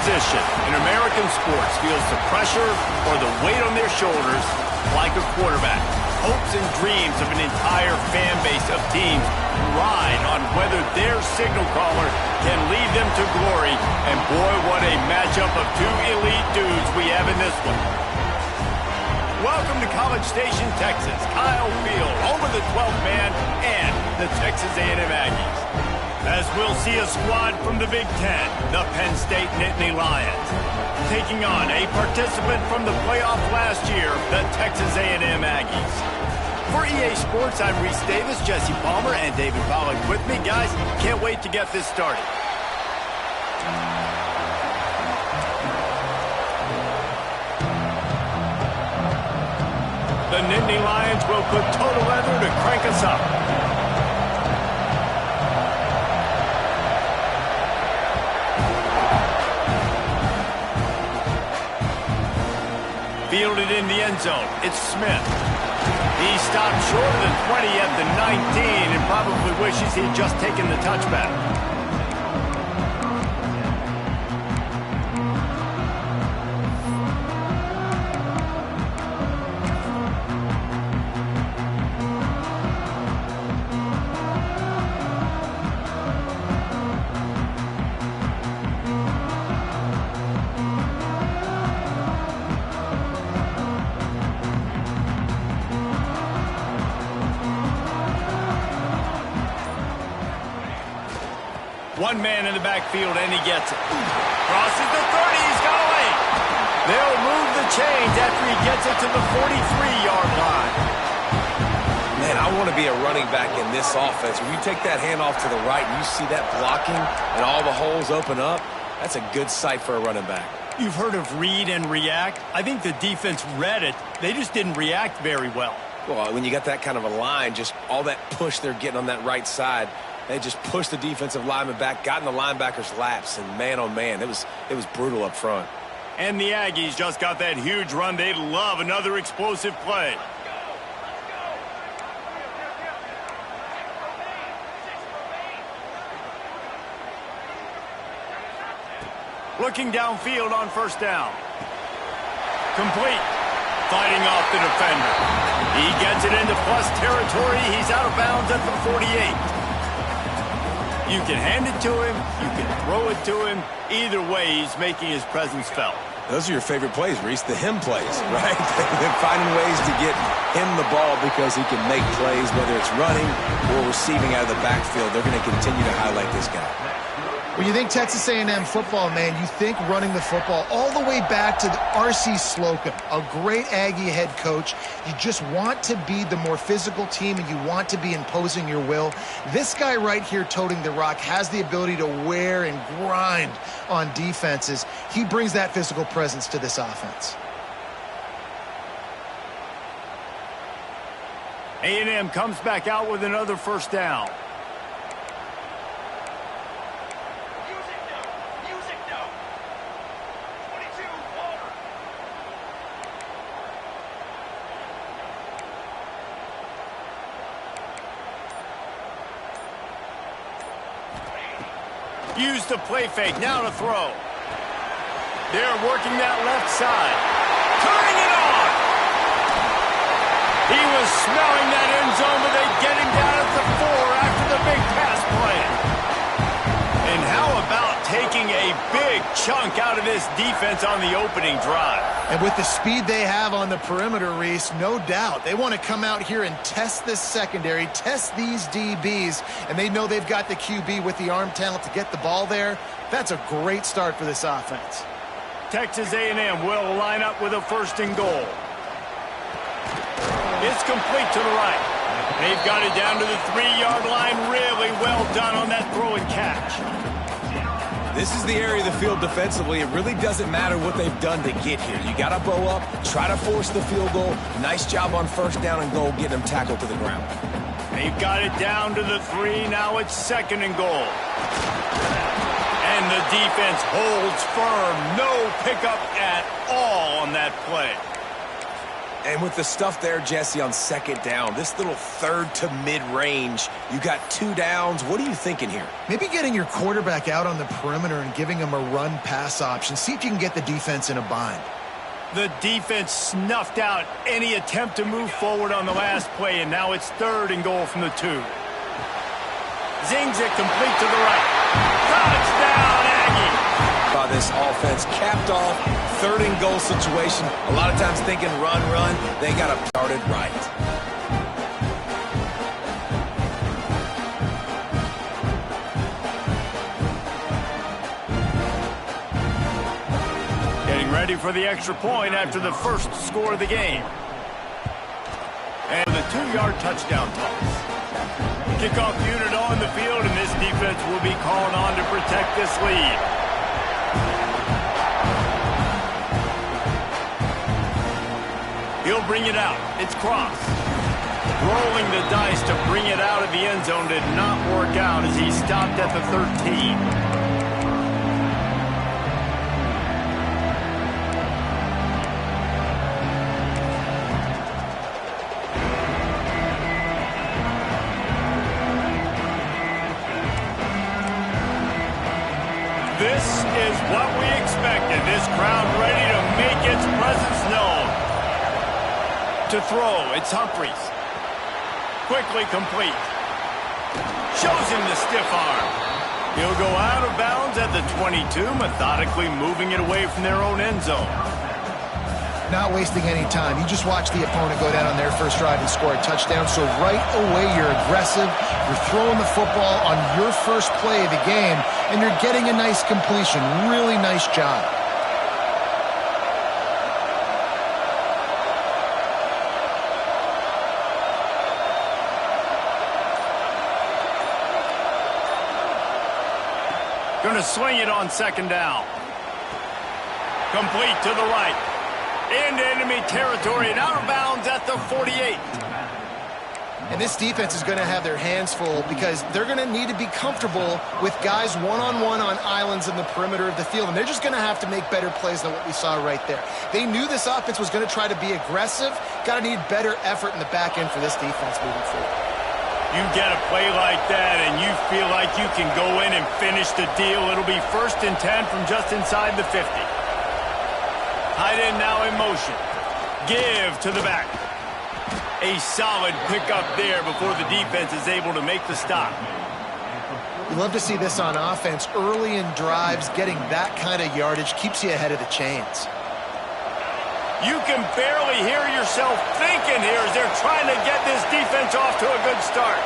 position in American sports feels the pressure or the weight on their shoulders like a quarterback. Hopes and dreams of an entire fan base of teams ride on whether their signal caller can lead them to glory. And boy, what a matchup of two elite dudes we have in this one. Welcome to College Station, Texas. Kyle Field, home of the 12th man and the Texas A&M Aggies. As we'll see a squad from the Big Ten, the Penn State Nittany Lions, taking on a participant from the playoff last year, the Texas A&M Aggies. For EA Sports, I'm Reese Davis, Jesse Palmer, and David Pollack with me. Guys, can't wait to get this started. The Nittany Lions will put total leather to crank us up. Fielded in the end zone. It's Smith. He stopped short of the 20 at the 19 and probably wishes he'd just taken the touchback. One man in the backfield, and he gets it. Crosses the 30, he's got away. They'll move the chains after he gets it to the 43-yard line. Man, I want to be a running back in this offense. When you take that handoff to the right and you see that blocking and all the holes open up, that's a good sight for a running back. You've heard of read and react. I think the defense read it. They just didn't react very well. Well, when you got that kind of a line, just all that push they're getting on that right side, they just pushed the defensive lineman back, got in the linebacker's laps, and man, oh man, it was brutal up front. And the Aggies just got that huge run. They'd love another explosive play. Looking downfield on first down. Complete. Fighting off the defender. He gets it into plus territory. He's out of bounds at the 48. You can hand it to him, you can throw it to him. Either way, he's making his presence felt. Those are your favorite plays, Reese, the him plays, right? They're finding ways to get him the ball because he can make plays, whether it's running or receiving out of the backfield. They're going to continue to highlight this guy. When you think Texas A&M football, man, you think running the football all the way back to R.C. Slocum, a great Aggie head coach. You just want to be the more physical team, and you want to be imposing your will. This guy right here toting the rock has the ability to wear and grind on defenses. He brings that physical presence to this offense. A&M comes back out with another first down. Use the play fake, now to throw. They're working that left side. Turning it on! He was smelling that end zone, but they get him down at the 4 after the big pass play. And how about taking a big chunk out of this defense on the opening drive? And with the speed they have on the perimeter, Reese, no doubt, they want to come out here and test this secondary, test these DBs, and they know they've got the QB with the arm talent to get the ball there. That's a great start for this offense. Texas A&M will line up with a first and goal. It's complete to the right. They've got it down to the 3-yard line. Really well done on that throw and catch. This is the area of the field defensively. It really doesn't matter what they've done to get here. You got to bow up, try to force the field goal. Nice job on first down and goal, getting them tackled to the ground. They've got it down to the 3. Now it's second and goal. And the defense holds firm. No pickup at all on that play. And with the stuff there, Jesse, on second down, this little third to mid-range, you got 2 downs. What are you thinking here? Maybe getting your quarterback out on the perimeter and giving him a run-pass option. See if you can get the defense in a bind. The defense snuffed out any attempt to move forward on the last play, and now it's 3rd and goal from the 2. Zings it complete to the right. Touchdown, Aggie! This offense capped off 3rd and goal situation. A lot of times thinking run. They got to start it right. Getting ready for the extra point after the first score of the game. And the 2-yard touchdown toss. Kickoff unit on the field, and this defense will be called on to protect this lead. He'll bring it out. It's Cross. Rolling the dice to bring it out of the end zone did not work out as he stopped at the 13. This is what we expected. This crowd ready to make its presence known. To throw, it's Humphries. Quickly complete. Shows him the stiff arm. He'll go out of bounds at the 22, methodically moving it away from their own end zone. Not wasting any time. You just watch the opponent go down on their first drive and score a touchdown. So right away, you're aggressive. You're throwing the football on your first play of the game, and you're getting a nice completion. Really nice job. Going to swing it on second down. Complete to the right. Into enemy territory and out of bounds at the 48. And this defense is going to have their hands full because they're going to need to be comfortable with guys one-on-one on islands in the perimeter of the field. And they're just going to have to make better plays than what we saw right there. They knew this offense was going to try to be aggressive. Got to need better effort in the back end for this defense moving forward. You get a play like that and you feel like you can go in and finish the deal. It'll be 1st and 10 from just inside the 50. Tight end now in motion. Give to the back. A solid pickup there before the defense is able to make the stop. You love to see this on offense. Early in drives, getting that kind of yardage keeps you ahead of the chains. You can barely hear yourself thinking here as they're trying to get this defense off to a good start.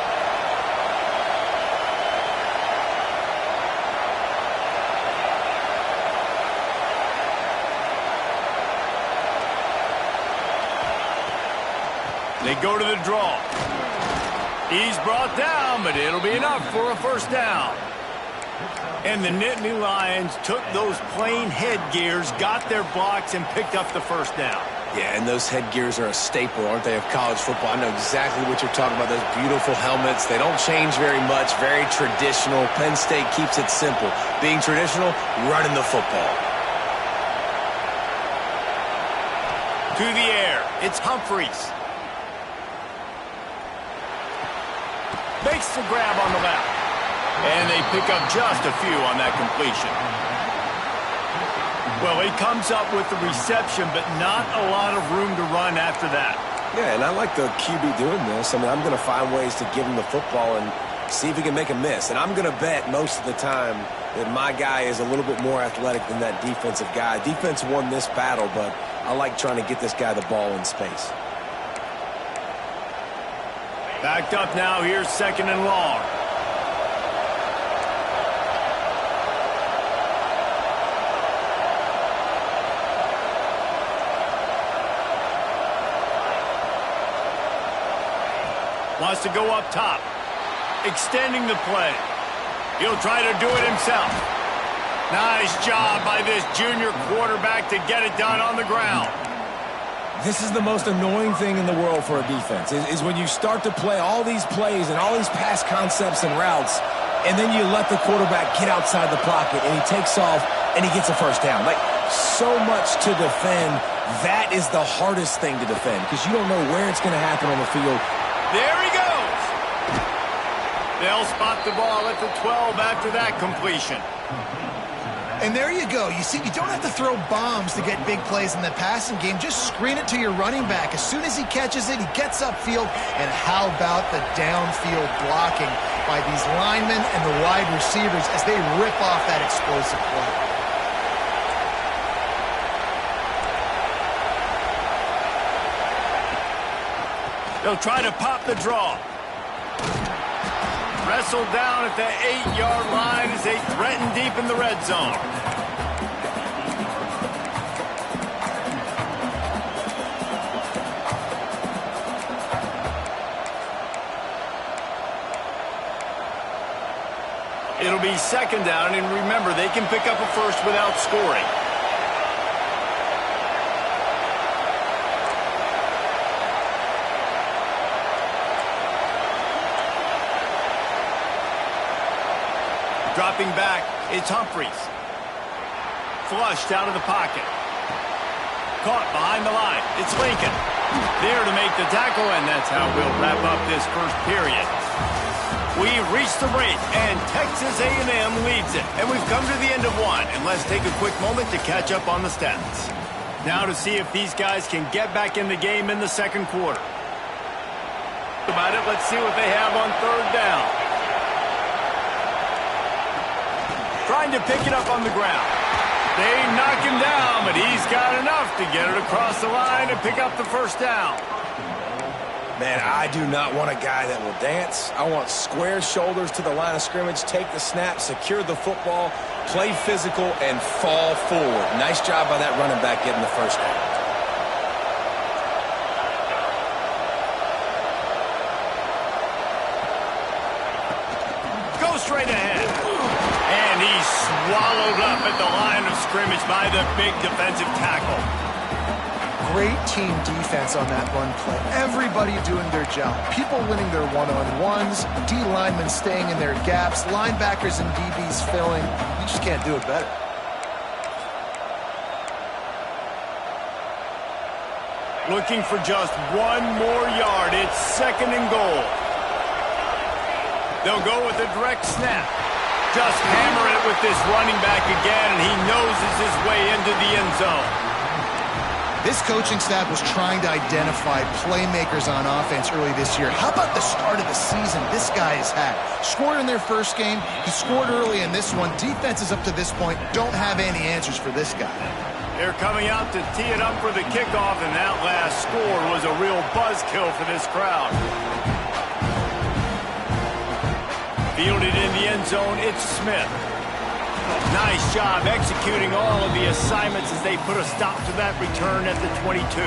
They go to the draw. He's brought down, but it'll be enough for a first down. And the Nittany Lions took those plain headgears, got their blocks, and picked up the first down. Yeah, and those headgears are a staple, aren't they, of college football? I know exactly what you're talking about, those beautiful helmets. They don't change very much, very traditional. Penn State keeps it simple. Being traditional, running the football. To the air, it's Humphries. Makes the grab on the left. And they pick up just a few on that completion. Well, he comes up with the reception, but not a lot of room to run after that. Yeah, and I like the QB doing this. I mean, I'm going to find ways to give him the football and see if he can make a miss. And I'm going to bet most of the time that my guy is a little bit more athletic than that defensive guy. Defense won this battle, but I like trying to get this guy the ball in space. Backed up now, here's 2nd and long. Wants to go up top. Extending the play. He'll try to do it himself. Nice job by this junior quarterback to get it done on the ground. This is the most annoying thing in the world for a defense, is when you start to play all these plays and all these pass concepts and routes, and then you let the quarterback get outside the pocket, and he takes off, and he gets a first down. Like, so much to defend, That is the hardest thing to defend because you don't know where it's going to happen on the field. There he goes. They'll spot the ball at the 12 after that completion. And there you go. You see, you don't have to throw bombs to get big plays in the passing game. Just screen it to your running back. As soon as he catches it, he gets upfield. And how about the downfield blocking by these linemen and the wide receivers as they rip off that explosive play. They'll try to pop the draw. Wrestled down at the 8-yard line as they threaten deep in the red zone. It'll be second down, and remember, they can pick up a first without scoring. Dropping back, it's Humphries. Flushed out of the pocket. Caught behind the line. It's Lincoln. There to make the tackle, and that's how we'll wrap up this first period. We've reached the break, and Texas A&M leads it. And we've come to the end of one, and let's take a quick moment to catch up on the stats. Now to see if these guys can get back in the game in the second quarter. About it, let's see what they have on third down. Trying to pick it up on the ground. They knock him down, but he's got enough to get it across the line and pick up the first down. Man, I do not want a guy that will dance. I want square shoulders to the line of scrimmage, take the snap, secure the football, play physical, and fall forward. Nice job by that running back getting the first down. Go straight ahead. And he's swallowed up at the line of scrimmage by the big defensive tackle. Great team defense on that run play. Everybody doing their job. People winning their one-on-ones, D linemen staying in their gaps, linebackers and DBs filling. You just can't do it better. Looking for just one more yard. It's second and goal. They'll go with a direct snap. Just hammer it with this running back again, and he noses his way into the end zone. This coaching staff was trying to identify playmakers on offense early this year. How about the start of the season this guy has had? Scored in their first game. He scored early in this one. Defenses up to this point don't have any answers for this guy. They're coming out to tee it up for the kickoff, and that last score was a real buzzkill for this crowd. Fielded in the end zone, it's Smith. Nice job executing all of the assignments as they put a stop to that return at the 22.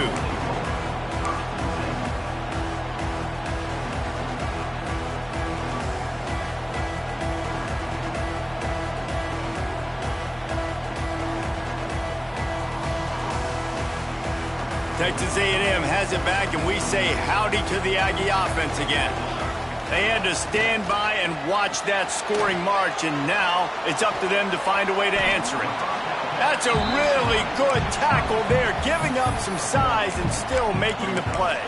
Texas A&M has it back, and we say howdy to the Aggie offense again. They had to stand by and watch that scoring march, and now it's up to them to find a way to answer it. That's a really good tackle there, giving up some size and still making the play.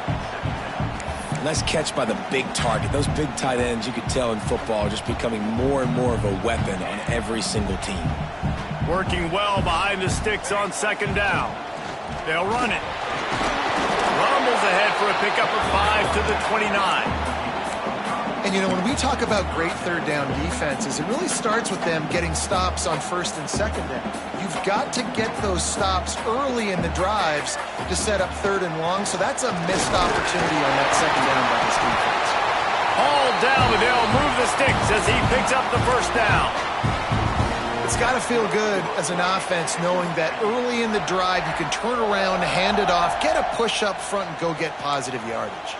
Nice catch by the big target. Those big tight ends, you could tell in football, are just becoming more and more of a weapon on every single team. Working well behind the sticks on second down. They'll run it. Rumbles ahead for a pickup of 5 to the 29. And, you know, when we talk about great third down defenses, it really starts with them getting stops on first and second down. You've got to get those stops early in the drives to set up third and long, so that's a missed opportunity on that second down by this defense. Hauled down, but they'll move the sticks as he picks up the first down. It's got to feel good as an offense knowing that early in the drive you can turn around, hand it off, get a push up front, and go get positive yardage.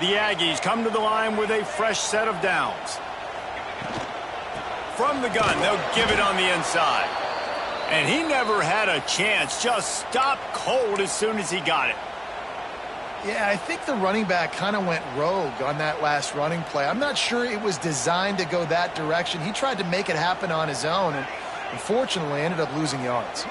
The Aggies come to the line with a fresh set of downs. From the gun, they'll give it on the inside. And he never had a chance, just stopped cold as soon as he got it. Yeah, I think the running back kind of went rogue on that last running play. I'm not sure it was designed to go that direction. He tried to make it happen on his own and unfortunately ended up losing yards.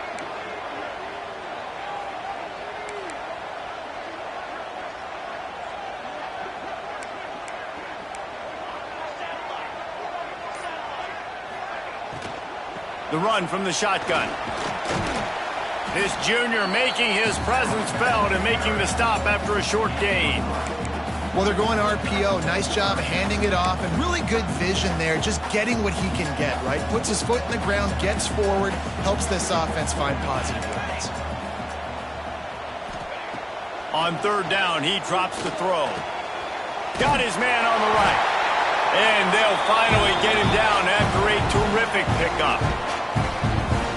The run from the shotgun. This junior making his presence felt and making the stop after a short gain. Well, they're going RPO. Nice job handing it off, and really good vision there, just getting what he can get, right? Puts his foot in the ground, gets forward, helps this offense find positive yards. On third down, he drops the throw. Got his man on the right. And they'll finally get him down after a terrific pickup.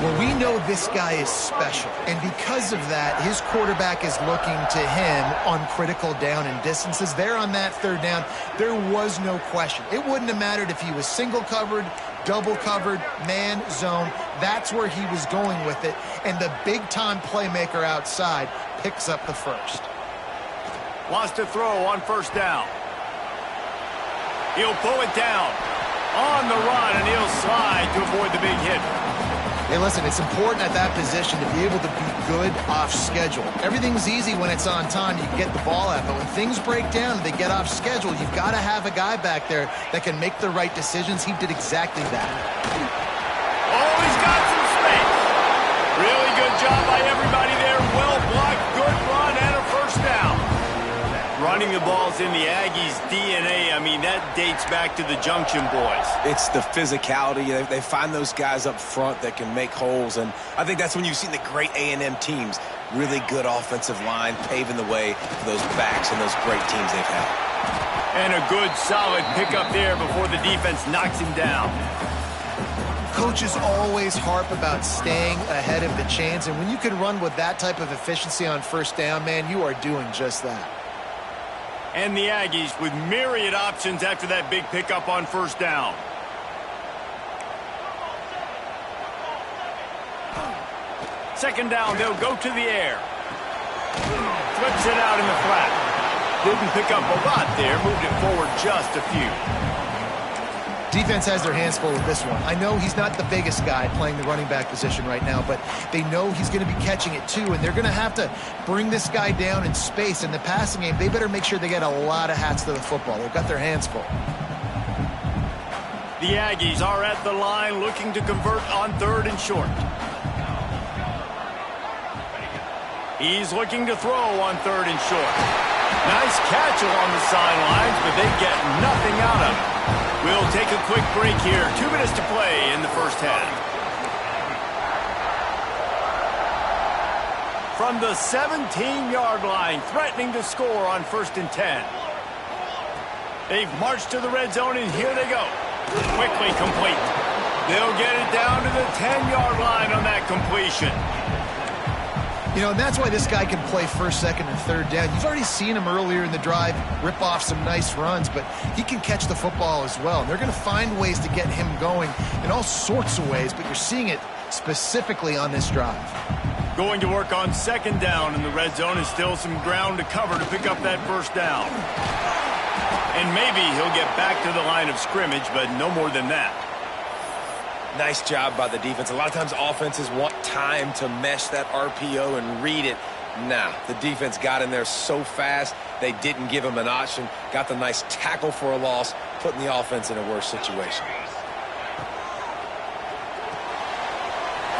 Well, we know this guy is special, and because of that, his quarterback is looking to him on critical down and distances. There on that third down, there was no question. It wouldn't have mattered if he was single covered, double covered, man, zone. That's where he was going with it, and the big-time playmaker outside picks up the first. Wants to throw on first down. He'll pull it down on the run, and he'll slide to avoid the big hit. Hey, listen, it's important at that position to be able to be good off schedule. Everything's easy when it's on time. You can get the ball out, but when things break down and they get off schedule, you've got to have a guy back there that can make the right decisions. He did exactly that. Oh, he's got some space. Really good job by everybody there. Well blocked, good run, and a first down. Running the ball's in the Aggies' DNA. I mean, that dates back to the Junction Boys. It's the physicality. They find those guys up front that can make holes, and I think that's when you've seen the great A&M teams. Really good offensive line, paving the way for those backs and those great teams they've had. And a good, solid pickup there before the defense knocks him down. Coaches always harp about staying ahead of the chains, and when you can run with that type of efficiency on first down, man, you are doing just that. And the Aggies with myriad options after that big pickup on first down. Second down, they'll go to the air. Flips it out in the flat. Didn't pick up a lot there, moved it forward just a few. Defense has their hands full with this one. I know he's not the biggest guy playing the running back position right now, but they know he's going to be catching it too, and they're going to have to bring this guy down in space. In the passing game, they better make sure they get a lot of hats to the football. They've got their hands full. The Aggies are at the line looking to convert on third and short. He's looking to throw on third and short. Nice catch along the sidelines, but they get nothing out of it. We'll take a quick break here. 2 minutes to play in the first half. From the 17-yard line, threatening to score on 1st and 10. They've marched to the red zone, and here they go. Quickly complete. They'll get it down to the 10-yard line on that completion. You know, and that's why this guy can play first, second, and third down. You've already seen him earlier in the drive rip off some nice runs, but he can catch the football as well. And they're going to find ways to get him going in all sorts of ways, but you're seeing it specifically on this drive. Going to work on second down in the red zone is still some ground to cover to pick up that first down. And maybe he'll get back to the line of scrimmage, but no more than that. Nice job by the defense. A lot of times offenses want time to mesh that RPO and read it. Nah, the defense got in there so fast, they didn't give him an option. Got the nice tackle for a loss, putting the offense in a worse situation.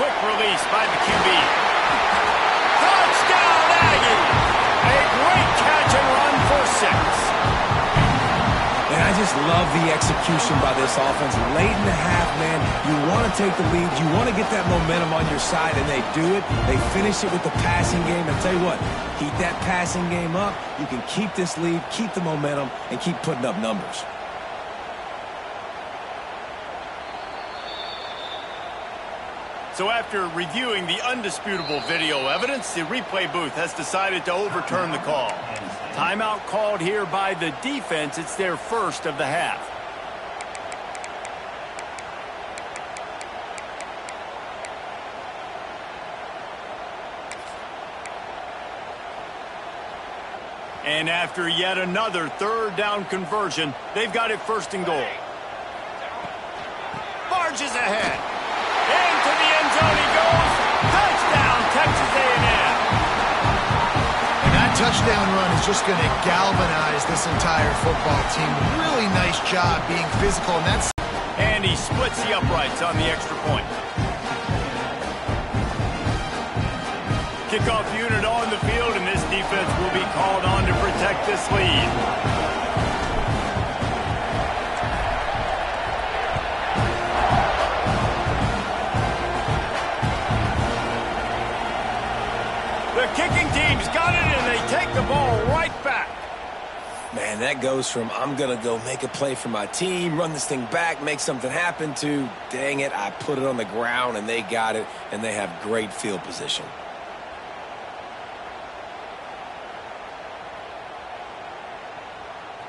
Quick release by the QB. Touchdown, Aggie! A great catch and run for 6. And I just love the execution by this offense. Late in the half, man, you want to take the lead. You want to get that momentum on your side, and they do it. They finish it with the passing game. And tell you what, keep that passing game up. You can keep this lead, keep the momentum, and keep putting up numbers. So after reviewing the undisputable video evidence, the replay booth has decided to overturn the call. Timeout called here by the defense. It's their first of the half. And after yet another third down conversion, they've got it 1st and goal. Barges ahead. Into the end zone he goes. Touchdown, Texas A&M. And that touchdown run is just going to galvanize this entire football team. Really nice job being physical, and he splits the uprights on the extra point. Kickoff unit on the field, and this defense will be called on to protect this lead. The kicking team's got it, and they take the ball right back. Man, that goes from I'm going to go make a play for my team, run this thing back, make something happen, to dang it, I put it on the ground and they got it, and they have great field position.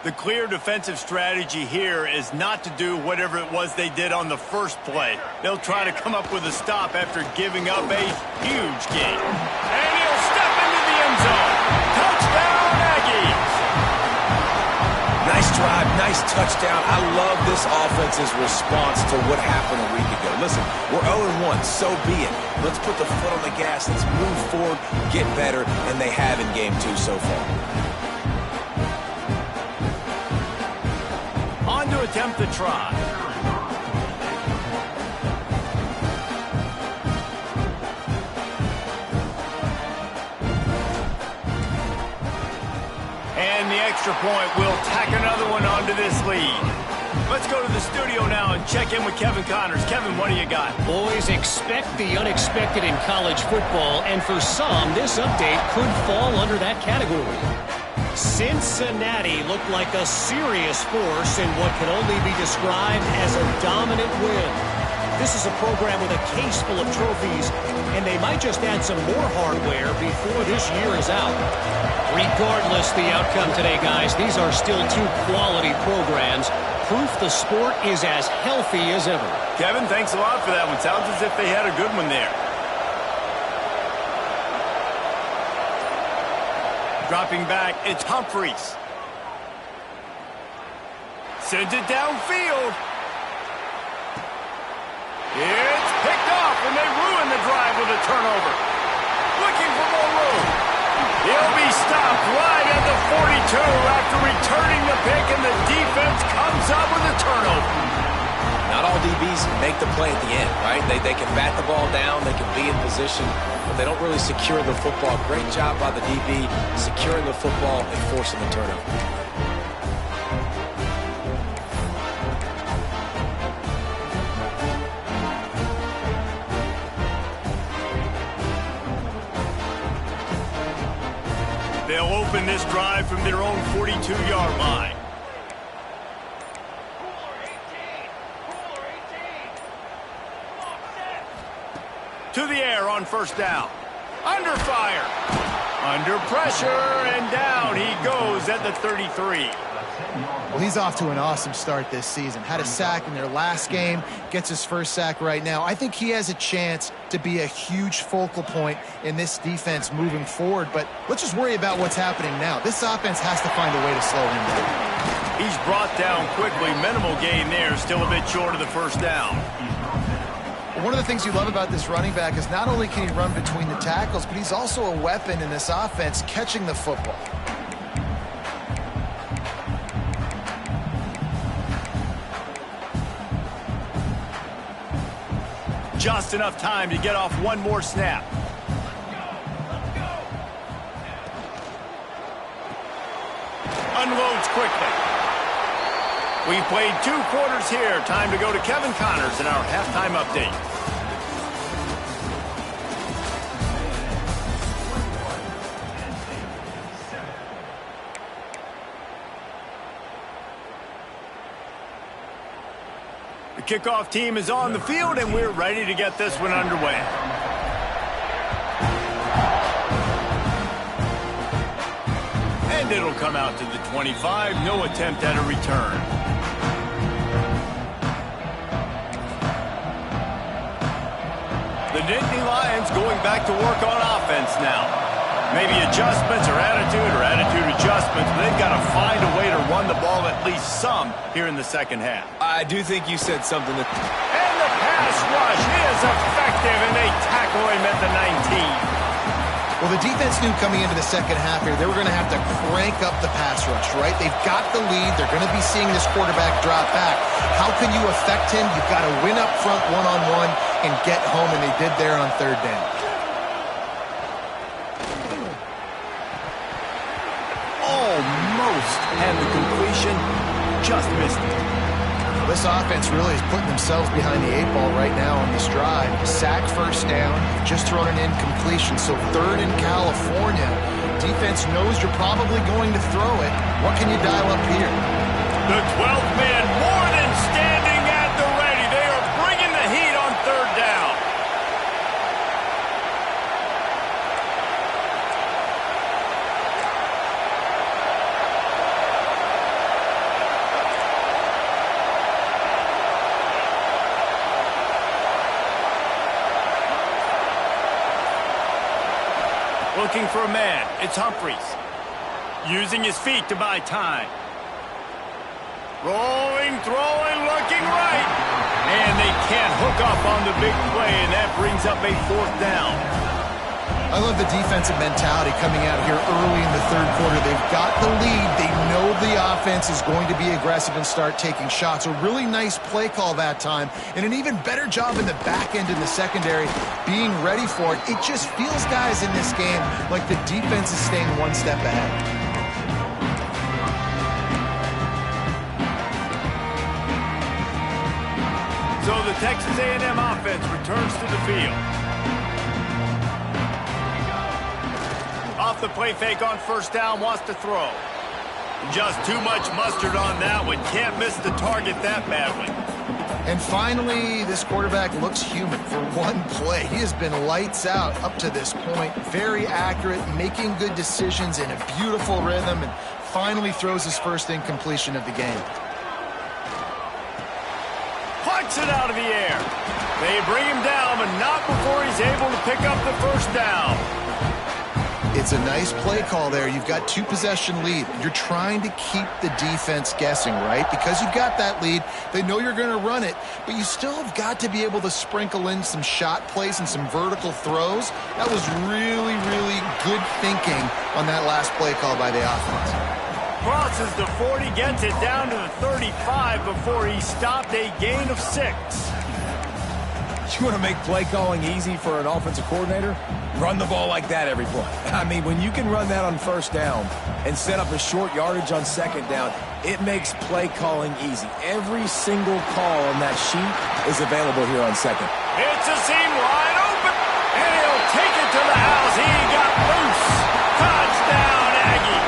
The clear defensive strategy here is not to do whatever it was they did on the first play. They'll try to come up with a stop after giving up a huge gain. And he'll step into the end zone. Touchdown, Aggies! Nice drive, nice touchdown. I love this offense's response to what happened a week ago. Listen, we're 0-1, so be it. Let's put the foot on the gas. Let's move forward, get better, and they have in game 2 so far. On to attempt the try. And the extra point will tack another one onto this lead. Let's go to the studio now and check in with Kevin Connors. Kevin, what do you got? Boys, expect the unexpected in college football, and for some, this update could fall under that category. Cincinnati looked like a serious force in what can only be described as a dominant win. This is a program with a case full of trophies, and they might just add some more hardware before this year is out. Regardless the outcome today, guys, these are still 2 quality programs. Proof the sport is as healthy as ever. Kevin, thanks a lot for that one. Sounds as if they had a good one there. Dropping back, it's Humphreys. Sends it downfield. It's picked off, and they ruin the drive with a turnover. Looking for more room. He'll be stopped right at the 42 after returning the pick, and the defense comes up with a turnover. Not all DBs make the play at the end, right? They can bat the ball down, they can be in position, but they don't really secure the football. Great job by the DB securing the football and forcing the turnover. They'll open this drive from their own 42-yard line. To the air on first down. Under fire. Under pressure, and down he goes at the 33. Well, he's off to an awesome start this season. Had a sack in their last game, gets his first sack right now. I think he has a chance to be a huge focal point in this defense moving forward, but let's just worry about what's happening now. This offense has to find a way to slow him down. He's brought down quickly. Minimal gain there, still a bit short of the first down. One of the things you love about this running back is not only can he run between the tackles, but he's also a weapon in this offense catching the football. Just enough time to get off one more snap. Unloads quickly. We've played 2 quarters here. Time to go to Kevin Connors in our halftime update. The kickoff team is on the field, and we're ready to get this one underway. And it'll come out to the 25. No attempt at a return. The Nittany Lions going back to work on offense now. Maybe adjustments or attitude adjustments, but they've got to find a way to run the ball at least some here in the second half. I do think you said something that... And the pass rush is effective, and they tackle him at the 19. Well, the defense knew coming into the second half here, they were going to have to crank up the pass rush, right? They've got the lead. They're going to be seeing this quarterback drop back. How can you affect him? You've got to win up front one-on-one and get home, and they did there on third down. had the completion, just missed it. This offense really is putting themselves behind the 8 ball right now on this drive. Sack, first down, just thrown an incompletion, so third in California. Defense knows you're probably going to throw it. What can you dial up here? The 12th man more than standing at the ready. They are bringing the heat on third down. Looking for a man. It's Humphries. Using his feet to buy time. Rolling, throwing, looking right. And they can't hook up on the big play, and that brings up a fourth down. I love the defensive mentality coming out here early in the third quarter. They've got the lead. They know the offense is going to be aggressive and start taking shots. A really nice play call that time, and an even better job in the back end in the secondary being ready for it. It just feels, guys, in this game like the defense is staying one step ahead. So the Texas A&M offense returns to the field. Off the play fake on first down, wants to throw. Just too much mustard on that one. Can't miss the target that badly. And finally, this quarterback looks human for one play. He has been lights out up to this point. Very accurate, making good decisions in a beautiful rhythm, and finally throws his first incompletion of the game. Punts it out of the air. They bring him down, but not before he's able to pick up the first down. It's a nice play call there. You've got 2-possession lead. You're trying to keep the defense guessing, right? Because you've got that lead, they know you're going to run it, but you still have got to be able to sprinkle in some shot plays and some vertical throws. That was really, really good thinking on that last play call by the offense. Crosses the 40, gets it down to the 35 before he stopped, a gain of 6. You want to make play calling easy for an offensive coordinator? Run the ball like that every play. I mean, when you can run that on first down and set up a short yardage on second down, it makes play calling easy. Every single call on that sheet is available here on second. It's a seam wide open, and he'll take it to the house. He got loose. Touchdown, Aggie.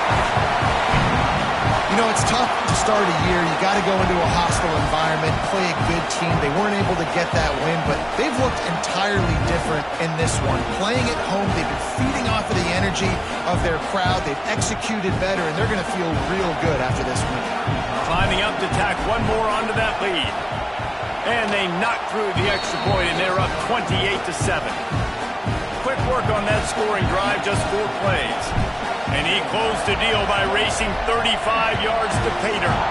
You know, it's tough to start a year. You got to go into a hostile environment, play a good team. They weren't able to get that win, but they've looked entirely different in this one. Playing at home, they've been feeding off of the energy of their crowd. They've executed better, and they're going to feel real good after this win. Climbing up to tack one more onto that lead. And they knock through the extra point, and they're up 28-7. Quick work on that scoring drive, just 4 plays. And he closed the deal by racing 35 yards to pay dirt.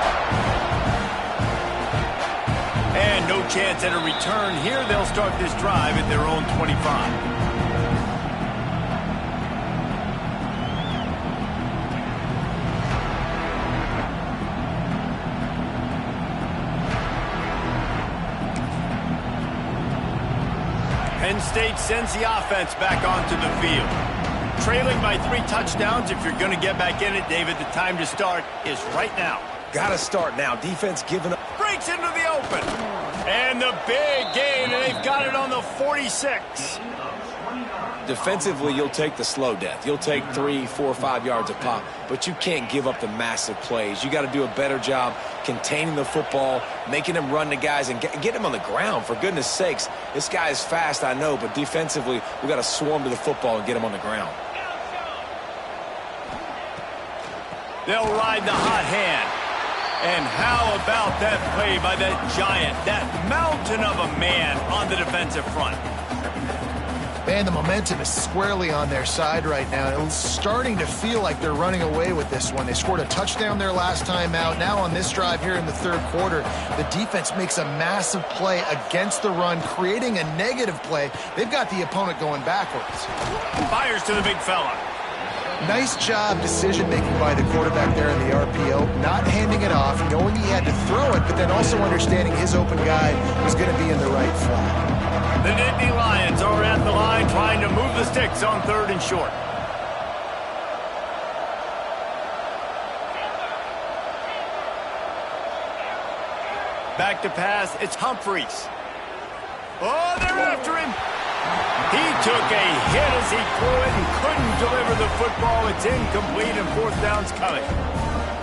And no chance at a return here. They'll start this drive at their own 25. Penn State sends the offense back onto the field. Trailing by 3 touchdowns. If you're going to get back in it, David, the time to start is right now. Got to start now. Defense giving up. Breaks into the open. And the big gain, and they've got it on the 46. Defensively, you'll take the slow death. You'll take 3, 4, 5 yards a pop, but you can't give up the massive plays. You got to do a better job containing the football, making them run the guys, and get them on the ground. For goodness sakes, this guy is fast, I know, but defensively, we got to swarm to the football and get him on the ground. They'll ride the hot hand. And how about that play by that giant, that mountain of a man on the defensive front? Man, the momentum is squarely on their side right now. It's starting to feel like they're running away with this one. They scored a touchdown their last time out. Now on this drive here in the third quarter, the defense makes a massive play against the run, creating a negative play. They've got the opponent going backwards. Fires to the big fella. Nice job decision-making by the quarterback there in the RPO, not handing it off, knowing he had to throw it, but then also understanding his open guy was going to be in the right flat. The Nittany Lions are at the line trying to move the sticks on 3rd and short. Back to pass, it's Humphries. Oh, they're after him. He took a hit as he threw it and couldn't deliver the football. It's incomplete and fourth down's coming.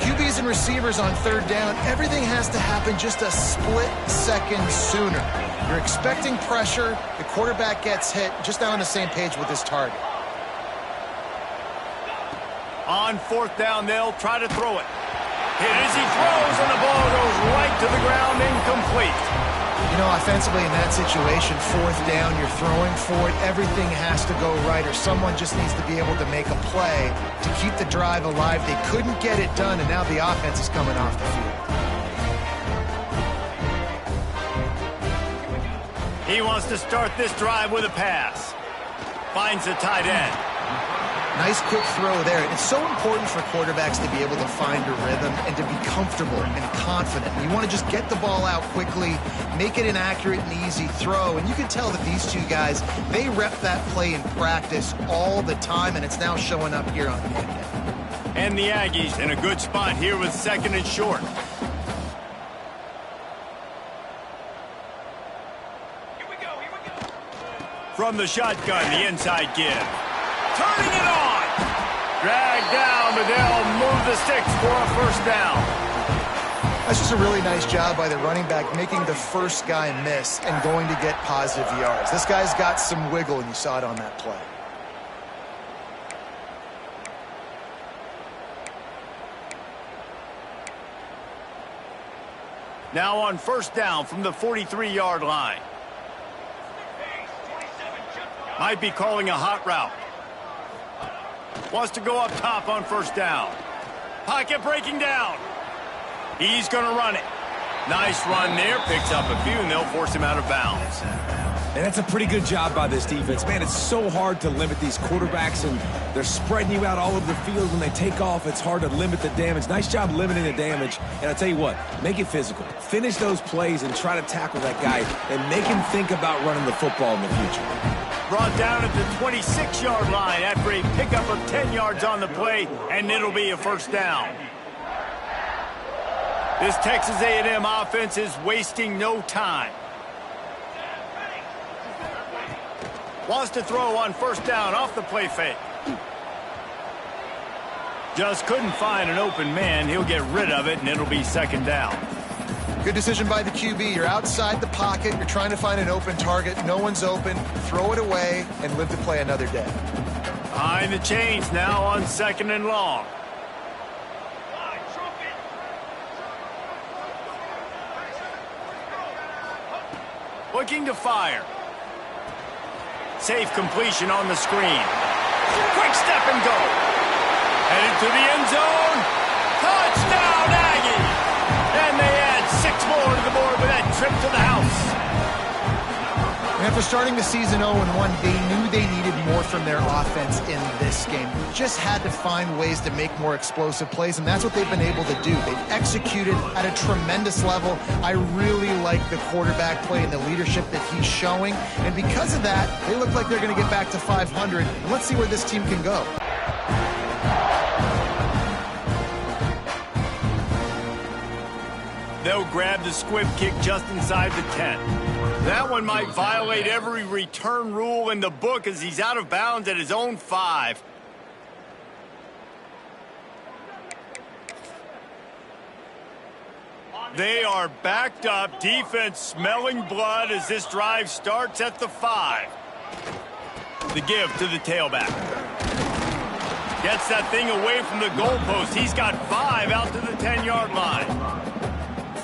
QBs and receivers on third down, everything has to happen just a split second sooner. You're expecting pressure, the quarterback gets hit, just not on the same page with his target. On fourth down, they'll try to throw it. Hit as he throws, and the ball goes right to the ground, incomplete. You know, offensively in that situation, fourth down, you're throwing for it, everything has to go right, or someone just needs to be able to make a play to keep the drive alive. They couldn't get it done, and now the offense is coming off the field. He wants to start this drive with a pass. Finds the tight end. Nice quick throw there. It's so important for quarterbacks to be able to find a rhythm and to be comfortable and confident. You want to just get the ball out quickly, make it an accurate and easy throw. And you can tell that these two guys, they rep that play in practice all the time, and it's now showing up here on game day. And the Aggies in a good spot here with second and short. Here we go. From the shotgun, the inside give. Turning it on. Dragged down, but they'll move the sticks for a first down. That's just a really nice job by the running back, making the first guy miss and going to get positive yards. This guy's got some wiggle, and you saw it on that play. Now on first down from the 43-yard line. Might be calling a hot route. Wants to go up top on first down. Pocket breaking down. He's going to run it. Nice run there. Picks up a few, and they'll force him out of bounds. And that's a pretty good job by this defense. Man, it's so hard to limit these quarterbacks, and they're spreading you out all over the field. When they take off, it's hard to limit the damage. Nice job limiting the damage. And I'll tell you what, make it physical. Finish those plays and try to tackle that guy and make him think about running the football in the future. Brought down at the 26-yard line after a pickup of 10 yards on the play, and it'll be a first down. This Texas A&M offense is wasting no time. Wants to throw on first down off the play fake. Just couldn't find an open man. He'll get rid of it, and it'll be second down. Good decision by the QB. You're outside the pocket. You're trying to find an open target. No one's open. Throw it away and live to play another day. Behind the chains now on second and long. Looking to fire. Safe completion on the screen. Quick step and go. Headed to the end zone. Touchdown, Aggie! And they add 6 more to the board with that trip to the house. And after starting the season 0-1, they knew they needed more from their offense in this game. Just had to find ways to make more explosive plays, and that's what they've been able to do. They've executed at a tremendous level. I really like the quarterback play and the leadership that he's showing. And because of that, they look like they're going to get back to 500. And let's see where this team can go. They'll grab the squib kick just inside the 10. That one might violate every return rule in the book as he's out of bounds at his own 5. They are backed up. Defense smelling blood as this drive starts at the 5. The give to the tailback. Gets that thing away from the goalpost. He's got 5 out to the 10-yard line.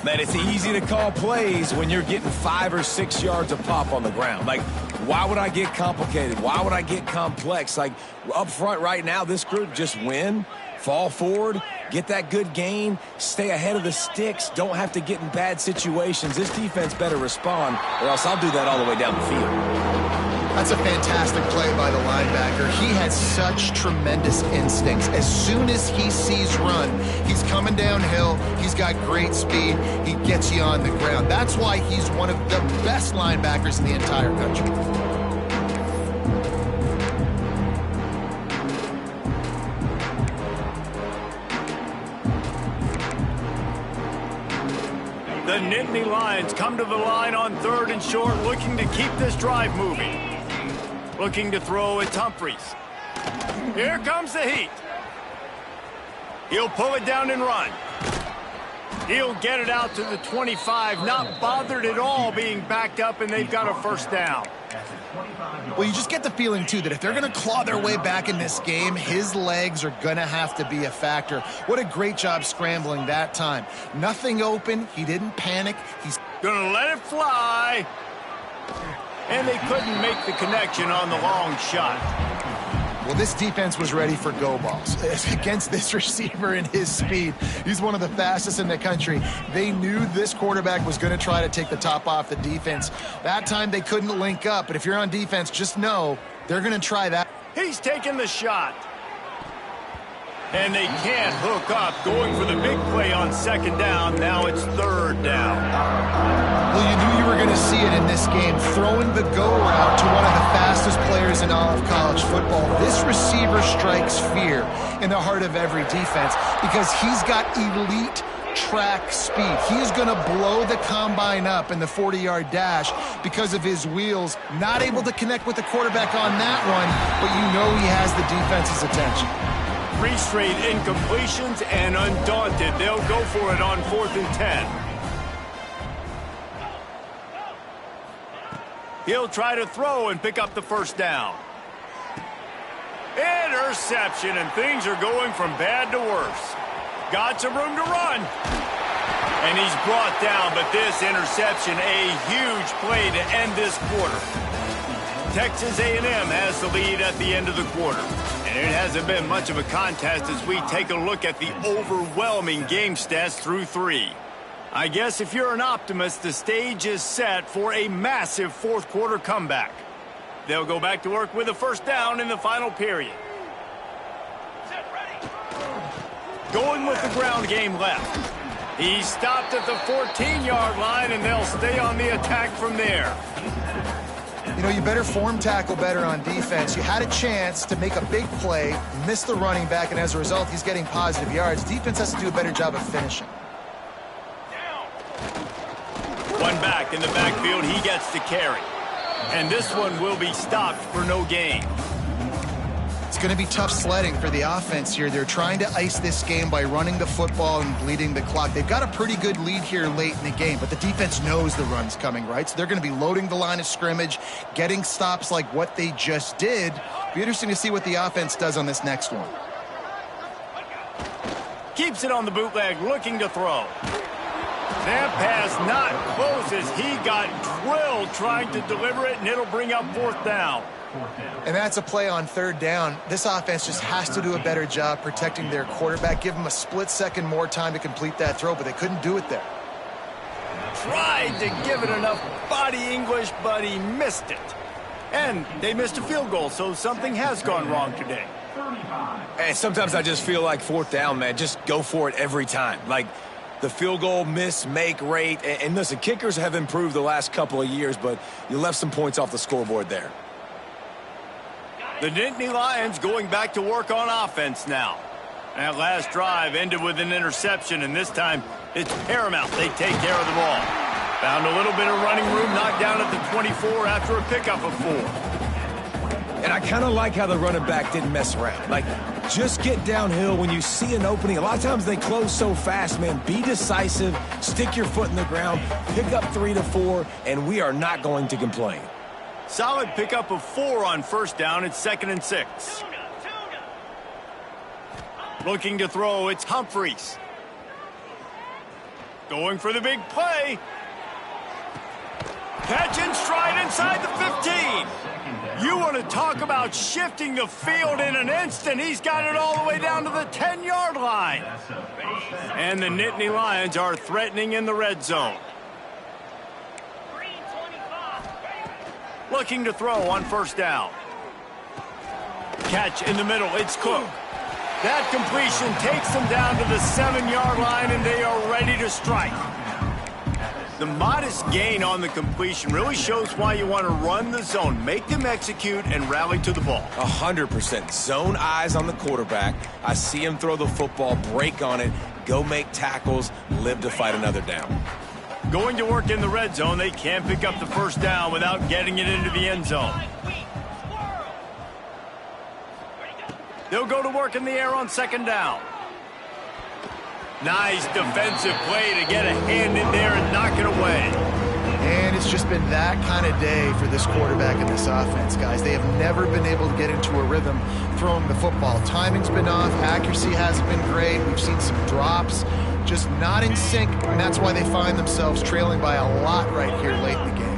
Man, it's easy to call plays when you're getting 5 or 6 yards of pop on the ground. Like, why would I get complicated? Why would I get complex? Like, up front right now, this group just win, fall forward, get that good gain, stay ahead of the sticks, don't have to get in bad situations. This defense better respond, or else I'll do that all the way down the field. That's a fantastic play by the linebacker. He has such tremendous instincts. As soon as he sees run, he's coming downhill. He's got great speed. He gets you on the ground. That's why he's one of the best linebackers in the entire country. The Nittany Lions come to the line on 3rd and short, looking to keep this drive moving. Looking to throw, it's Humphries. Here comes the heat. He'll pull it down and run. He'll get it out to the 25, not bothered at all being backed up, and they've got a first down. Well, you just get the feeling, too, that if they're going to claw their way back in this game, his legs are going to have to be a factor. What a great job scrambling that time. Nothing open. He didn't panic. He's going to let it fly. And they couldn't make the connection on the long shot. Well, this defense was ready for go balls. Against this receiver and his speed, he's one of the fastest in the country. They knew this quarterback was going to try to take the top off the defense. That time they couldn't link up, but if you're on defense, just know they're going to try that. He's taking the shot. And they can't hook up, going for the big play on 2nd down. Now it's 3rd down. Well, you knew you were going to see it in this game, throwing the go route to one of the fastest players in all of college football. This receiver strikes fear in the heart of every defense because he's got elite track speed. He's going to blow the combine up in the 40-yard dash because of his wheels. Not able to connect with the quarterback on that one, but you know he has the defense's attention. 3 straight incompletions, and undaunted, they'll go for it on 4th and 10. He'll try to throw and pick up the first down. Interception, and things are going from bad to worse. Got some room to run. And he's brought down, but this interception, a huge play to end this quarter. Texas A&M has the lead at the end of the quarter. And it hasn't been much of a contest as we take a look at the overwhelming game stats through 3. I guess if you're an optimist, the stage is set for a massive 4th quarter comeback. They'll go back to work with a first down in the final period. Going with the ground game left. He stopped at the 14-yard line, and they'll stay on the attack from there. You know, you better form tackle better on defense. You had a chance to make a big play, miss the running back, and as a result, he's getting positive yards. Defense has to do a better job of finishing. One back in the backfield, he gets to carry. And this one will be stopped for no gain. It's going to be tough sledding for the offense here. They're trying to ice this game by running the football and bleeding the clock. They've got a pretty good lead here late in the game, but the defense knows the run's coming, right? So they're going to be loading the line of scrimmage, getting stops like what they just did. Be interesting to see what the offense does on this next one. Keeps it on the bootleg, looking to throw. That pass not close as he got drilled trying to deliver it, and it'll bring up 4th down. And that's a play on 3rd down. This offense just has to do a better job protecting their quarterback. Give him a split second more time to complete that throw, but they couldn't do it there. Tried to give it enough body English, but he missed it. And they missed a field goal, so something has gone wrong today. And sometimes I just feel like 4th down, man, just go for it every time. Like the field goal miss-make rate. And listen, kickers have improved the last couple of years, but you left some points off the scoreboard there. The Nittany Lions going back to work on offense now. That last drive ended with an interception, and this time it's paramount they take care of the ball. Found a little bit of running room, knocked down at the 24 after a pickup of 4. And I kind of like how the running back didn't mess around. Like, just get downhill when you see an opening. A lot of times they close so fast, man. Be decisive, stick your foot in the ground, pick up 3 to 4, and we are not going to complain. Solid pickup of 4 on first down. It's 2nd and 6. Looking to throw, it's Humphries. Going for the big play. Catch and stride inside the 15. You want to talk about shifting the field in an instant. He's got it all the way down to the 10-yard line. And the Nittany Lions are threatening in the red zone. Looking to throw on first down. Catch in the middle, it's Cook. That completion takes them down to the 7-yard line, and they are ready to strike. The modest gain on the completion really shows why you want to run the zone, make them execute, and rally to the ball. 100%. Zone eyes on the quarterback. I see him throw the football, break on it, go make tackles, live to fight another down. Going to work in the red zone, they can't pick up the first down without getting it into the end zone. They'll go to work in the air on second down. Nice defensive play to get a hand in there and knock it away. And it's just been that kind of day for this quarterback and this offense, guys. They have never been able to get into a rhythm throwing the football. Timing's been off. Accuracy hasn't been great. We've seen some drops. Just not in sync, and that's why they find themselves trailing by a lot right here late in the game.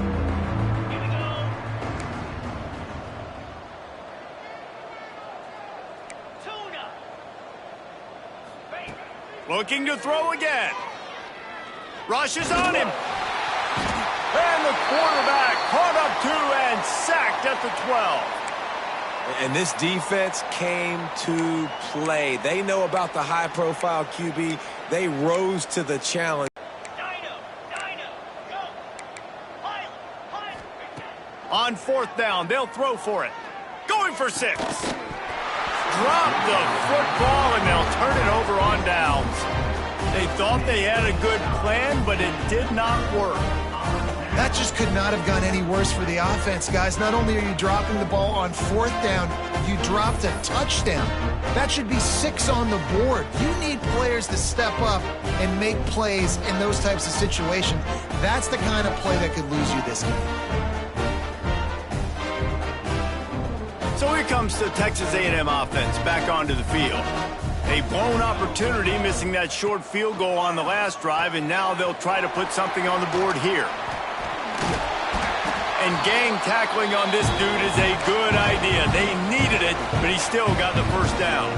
Looking to throw again. Rushes on him. And the quarterback caught up 2 and sacked at the 12. And this defense came to play. They know about the high-profile QB. They rose to the challenge. On fourth down, they'll throw for it. Going for 6. Drop the football, and they'll turn it over on downs. They thought they had a good plan, but it did not work. That just could not have gone any worse for the offense, guys. Not only are you dropping the ball on fourth down, you dropped a touchdown. That should be 6 on the board. You need players to step up and make plays in those types of situations. That's the kind of play that could lose you this game. So here comes the Texas A&M offense back onto the field. A blown opportunity, missing that short field goal on the last drive, and now they'll try to put something on the board here. And gang tackling on this dude is a good idea. They needed it, but he still got the first down.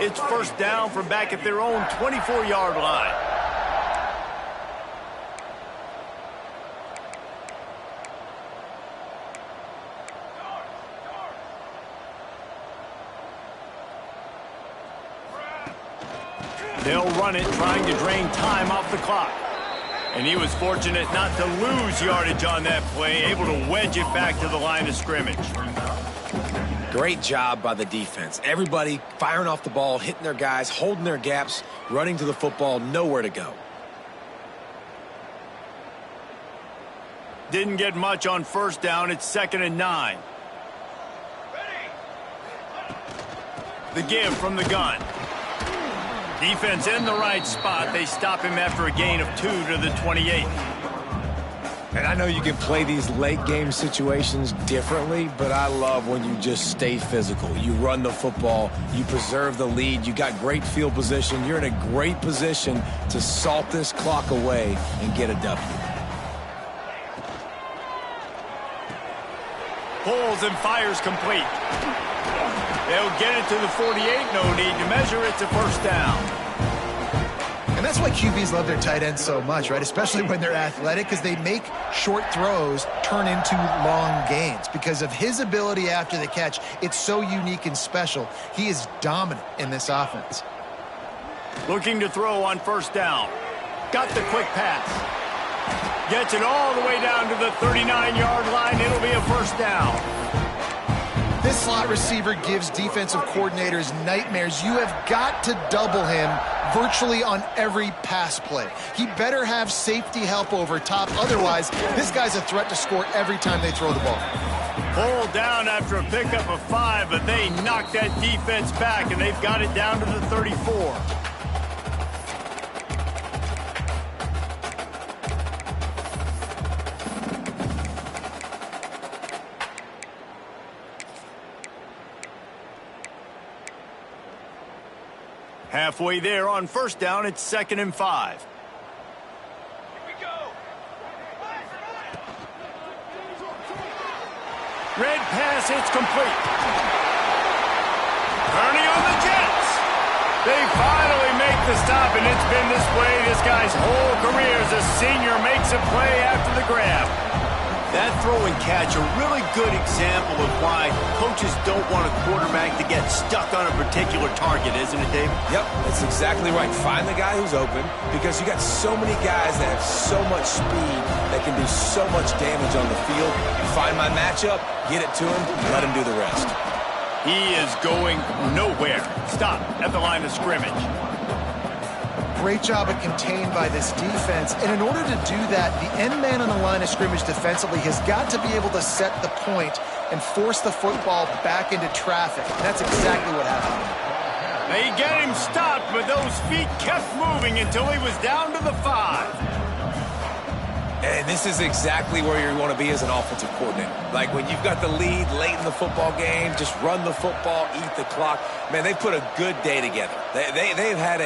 It's first down from back at their own 24-yard line. They'll run it, trying to drain time off the clock. And he was fortunate not to lose yardage on that play, able to wedge it back to the line of scrimmage. Great job by the defense. Everybody firing off the ball, hitting their guys, holding their gaps, running to the football, nowhere to go. Didn't get much on first down. It's 2nd and 9. The give from the gun. Defense in the right spot. They stop him after a gain of 2 to the 28. And I know you can play these late game situations differently, but I love when you just stay physical. You run the football, you preserve the lead, you got great field position. You're in a great position to salt this clock away and get a W. Pulls and fires complete. They'll get it to the 48. No need to measure. It's a first down. And that's why QBs love their tight ends so much, right? Especially when they're athletic, because they make short throws turn into long gains. Because of his ability after the catch, it's so unique and special. He is dominant in this offense. Looking to throw on first down. Got the quick pass. Gets it all the way down to the 39-yard line. It'll be a first down. This slot receiver gives defensive coordinators nightmares. You have got to double him virtually on every pass play. He better have safety help over top. Otherwise, this guy's a threat to score every time they throw the ball. Pulled down after a pickup of 5, but they knocked that defense back, and they've got it down to the 34. Halfway there on first down, it's 2nd and 5. Here we go. Red pass, it's complete. Turning on the Jets. They finally make the stop, and it's been this way this guy's whole career as a senior makes a play after the grab. That throw and catch, a really good example of why coaches don't want a quarterback to get stuck on a particular target, isn't it, David? Yep, that's exactly right. Find the guy who's open, because you got so many guys that have so much speed that can do so much damage on the field. You find my matchup, get it to him, let him do the rest. He is going nowhere. Stop at the line of scrimmage. great job of contained by this defense. And in order to do that, the end man on the line of scrimmage defensively has got to be able to set the point and force the football back into traffic. And that's exactly what happened. They get him stopped, but those feet kept moving until he was down to the 5. And this is exactly where you want to be as an offensive coordinator. Like when you've got the lead late in the football game, just run the football, eat the clock. Man, they've put a good day together. They've had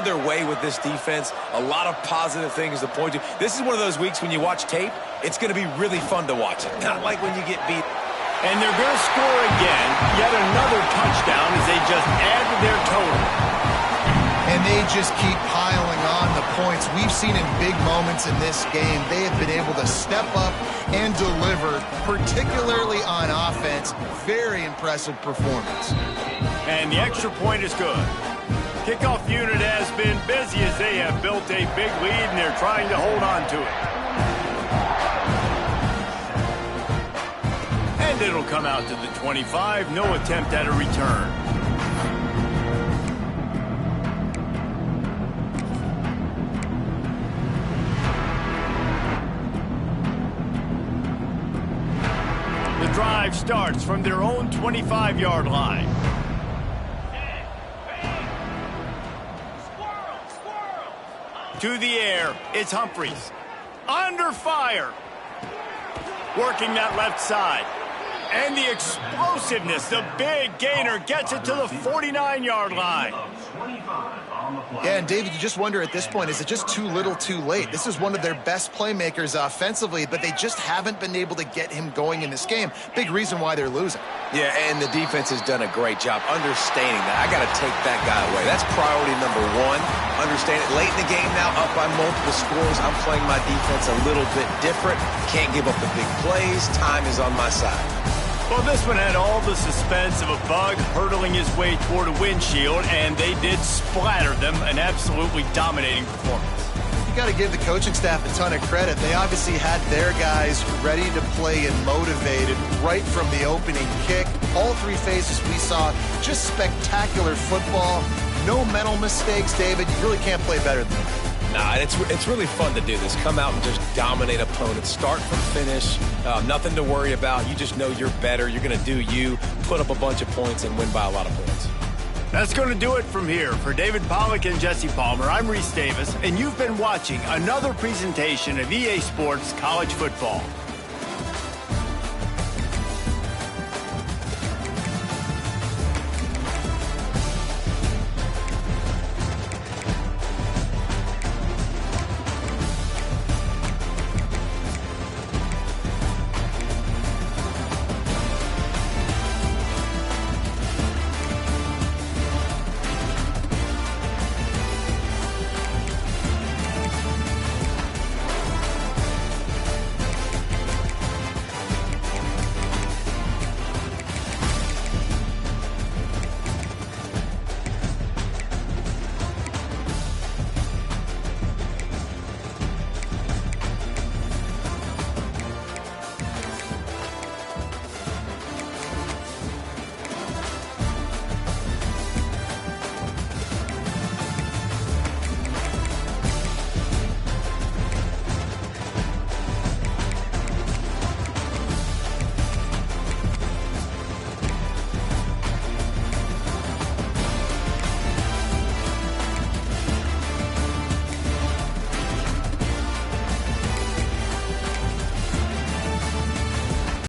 their way with this defense. A lot of positive things to point to. This is one of those weeks when you watch tape, it's going to be really fun to watch it. Not like when you get beat. And they're going to score again. Yet another touchdown as they just add to their total. And they just keep piling on the points. We've seen in big moments in this game, they have been able to step up and deliver, particularly on offense. Very impressive performance. And the extra point is good. Kickoff unit has been busy as they have built a big lead, and they're trying to hold on to it. And it'll come out to the 25. No attempt at a return. Drive starts from their own 25-yard line. To the air, it's Humphries. Under fire. Working that left side. And the explosiveness, the big gainer gets it to the 49-yard line. Yeah, and David, you just wonder at this point, is it just too little too late? This is one of their best playmakers offensively, but they just haven't been able to get him going in this game. Big reason why they're losing. Yeah, and the defense has done a great job understanding that. I got to take that guy away. That's priority number one. Understand it. Late in the game now, up by multiple scores. I'm playing my defense a little bit different. Can't give up the big plays. Time is on my side. Well, this one had all the suspense of a bug hurtling his way toward a windshield, and they did splatter them. An absolutely dominating performance. You got to give the coaching staff a ton of credit. They obviously had their guys ready to play and motivated right from the opening kick. All three phases we saw, just spectacular football. No mental mistakes, David. You really can't play better than that. Nah, it's really fun to do this. Come out and just dominate opponents. Start from finish. Nothing to worry about. You just know you're better. You're going to do you, put up a bunch of points, and win by a lot of points. That's going to do it from here. For David Pollack and Jesse Palmer, I'm Reese Davis, and you've been watching another presentation of EA Sports College Football.